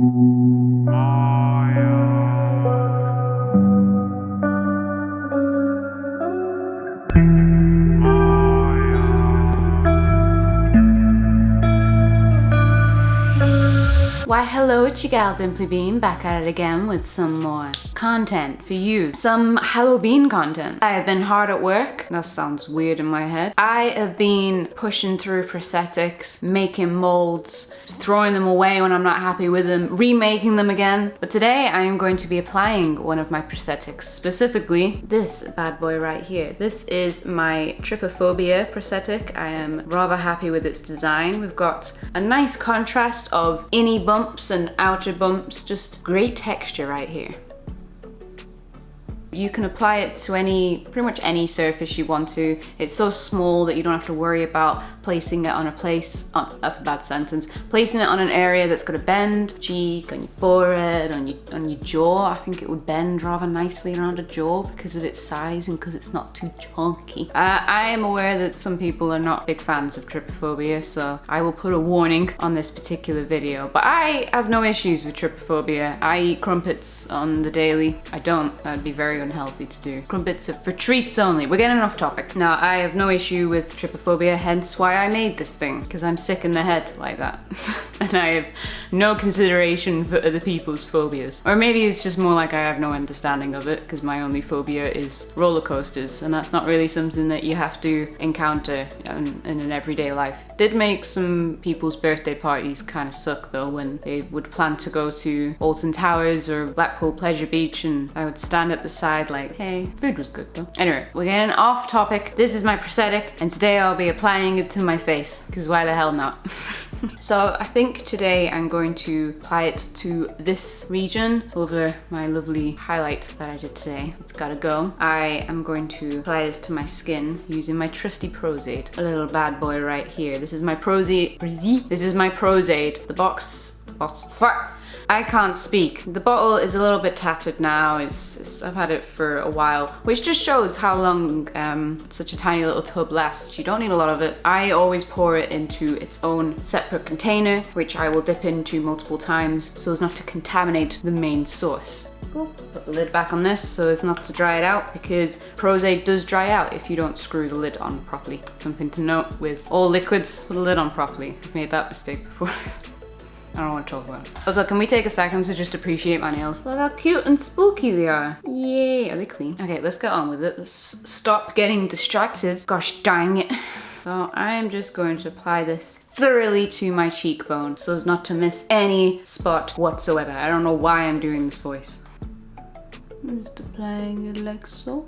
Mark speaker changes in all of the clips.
Speaker 1: Why hello, it's your gal Simply Bean, back at it again with some more content for you. Some Halloween content. I have been hard at work. That sounds weird in my head. I have been pushing through prosthetics, making molds, throwing them away when I'm not happy with them, remaking them again. But today I am going to be applying one of my prosthetics, specifically this bad boy right here. This is my trypophobia prosthetic. I am rather happy with its design. We've got a nice contrast of innie bumps and outer bumps, just great texture right here. You can apply it to pretty much any surface you want to. It's so small that you don't have to worry about placing it on that's a bad sentence. Placing it on an area that's gonna bend, cheek, on your forehead, on your jaw. I think it would bend rather nicely around a jaw because of its size and because it's not too chunky. I am aware that some people are not big fans of trypophobia, so I will put a warning on this particular video. But I have no issues with trypophobia. I eat crumpets on the daily. I don't. That'd be very unhealthy to do. Crumpets are for treats only. We're getting off topic. Now, I have no issue with trypophobia, hence why I made this thing, because I'm sick in the head like that. And I have no consideration for other people's phobias. Or maybe it's just more like I have no understanding of it, because my only phobia is roller coasters, and that's not really something that you have to encounter in an everyday life. Did make some people's birthday parties kind of suck though, when they would plan to go to Alton Towers or Blackpool Pleasure Beach, and I would stand at the side like, hey, food was good though. Anyway, we're getting off topic. This is my prosthetic, and today I'll be applying it to my face, because why the hell not? So I think today I'm going to apply it to this region over my lovely highlight that I did today. It's gotta go. I am going to apply this to my skin using my trusty Pros-Aide, a little bad boy right here. This is my Pros-Aide. This is my Pros-Aide. The box. Fuck. I can't speak. The bottle is a little bit tattered now. I've had it for a while, which just shows how long such a tiny little tub lasts. You don't need a lot of it. I always pour it into its own separate container, which I will dip into multiple times so as not to contaminate the main source. Put the lid back on this so as not to dry it out, because Pros-Aide does dry out if you don't screw the lid on properly. Something to note with all liquids, put the lid on properly. I've made that mistake before. I don't want to talk about it. Also, can we take a second to just appreciate my nails? Look how cute and spooky they are. Yay, are they clean? Okay, let's get on with it. Let's stop getting distracted. Gosh dang it. So I am just going to apply this thoroughly to my cheekbone so as not to miss any spot whatsoever. I don't know why I'm doing this voice. I'm just applying it like so.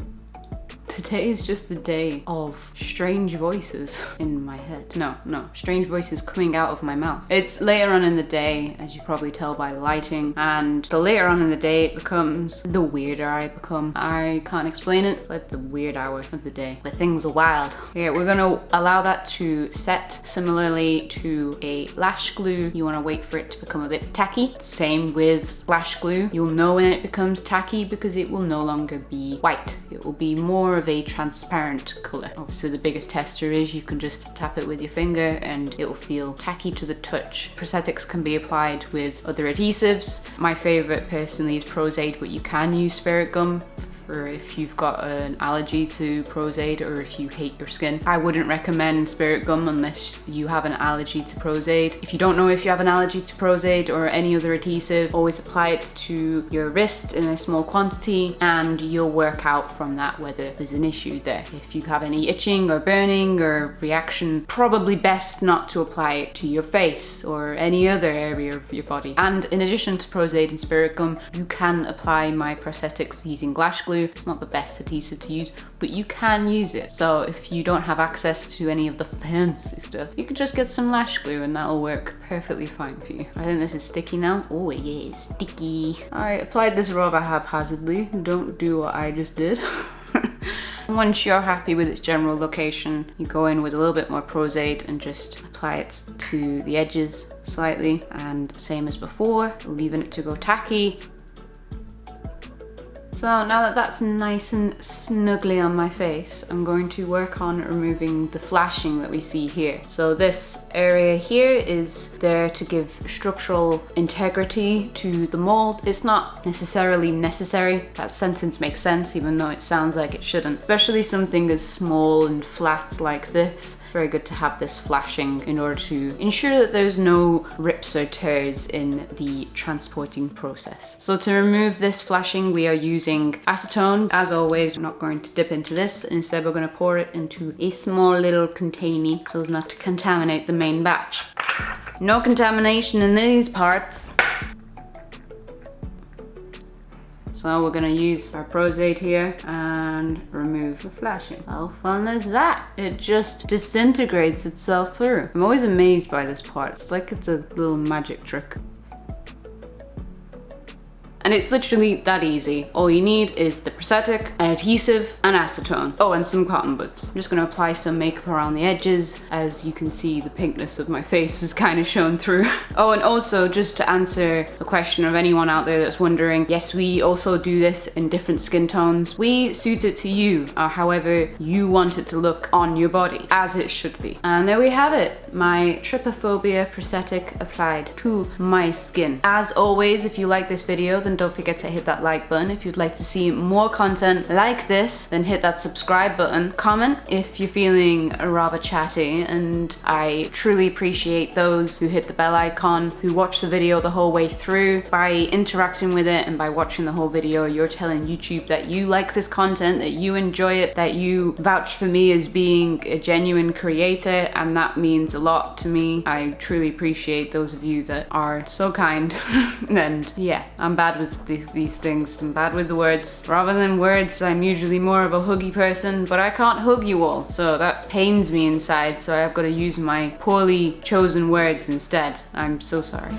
Speaker 1: Today is just the day of strange voices in my head. No, strange voices coming out of my mouth. It's later on in the day, as you probably tell by the lighting, and the later on in the day it becomes, the weirder I become. I can't explain it. It's like the weird hour of the day where things are wild. Yeah, we're gonna allow that to set. Similarly to a lash glue, you wanna wait for it to become a bit tacky. Same with lash glue. You'll know when it becomes tacky because it will no longer be white. It will be more of a transparent color. Obviously the biggest tester is you can just tap it with your finger and it will feel tacky to the touch. Prosthetics can be applied with other adhesives. My favorite personally is Pros-Aide, but you can use spirit gum for if you've got an allergy to Pros-Aide or if you hate your skin. I wouldn't recommend spirit gum unless you have an allergy to Pros-Aide. If you don't know if you have an allergy to Pros-Aide or any other adhesive, always apply it to your wrist in a small quantity and you'll work out from that whether there's an issue there. If you have any itching or burning or reaction, probably best not to apply it to your face or any other area of your body. And in addition to Pros-Aide and spirit gum, you can apply my prosthetics using lash glue. It's not the best adhesive to use, but you can use it. So if you don't have access to any of the fancy stuff, you can just get some lash glue and that'll work perfectly fine for you. I think this is sticky now. Oh yeah, it's sticky. I applied this rather haphazardly. Don't do what I just did. Once you're happy with its general location, you go in with a little bit more Pros-Aide and just apply it to the edges slightly, and same as before, leaving it to go tacky. So now that that's nice and snugly on my face, I'm going to work on removing the flashing that we see here. So this area here is there to give structural integrity to the mold. It's not necessarily necessary. That sentence makes sense, even though it sounds like it shouldn't. Especially something as small and flat like this. Very good to have this flashing in order to ensure that there's no rips or tears in the transporting process. So to remove this flashing, we are using acetone. As always, we're not going to dip into this. Instead, we're going to pour it into a small little container so as not to contaminate the main batch. No contamination in these parts. So we're gonna use our Pros-Aide here and remove the flashing. How fun is that? It just disintegrates itself through. I'm always amazed by this part. It's like it's a little magic trick. And it's literally that easy. All you need is the Prosthetic, an adhesive, and acetone. Oh, and some cotton buds. I'm just gonna apply some makeup around the edges. As you can see, the pinkness of my face is kind of shown through. Oh, and also just to answer the question of anyone out there that's wondering, yes, we also do this in different skin tones. We suit it to you, or however you want it to look on your body, as it should be. And there we have it. My trypophobia prosthetic applied to my skin. As always, if you like this video, then don't forget to hit that like button. If you'd like to see more content like this, then hit that subscribe button. Comment if you're feeling rather chatty, and I truly appreciate those who hit the bell icon, who watch the video the whole way through. By interacting with it and by watching the whole video, you're telling YouTube that you like this content, that you enjoy it, that you vouch for me as being a genuine creator, and that means a lot to me. I truly appreciate those of you that are so kind. And yeah, I'm bad with these things. I'm bad with the words. Rather than words, I'm usually more of a huggy person, but I can't hug you all. So that pains me inside, so I've got to use my poorly chosen words instead. I'm so sorry.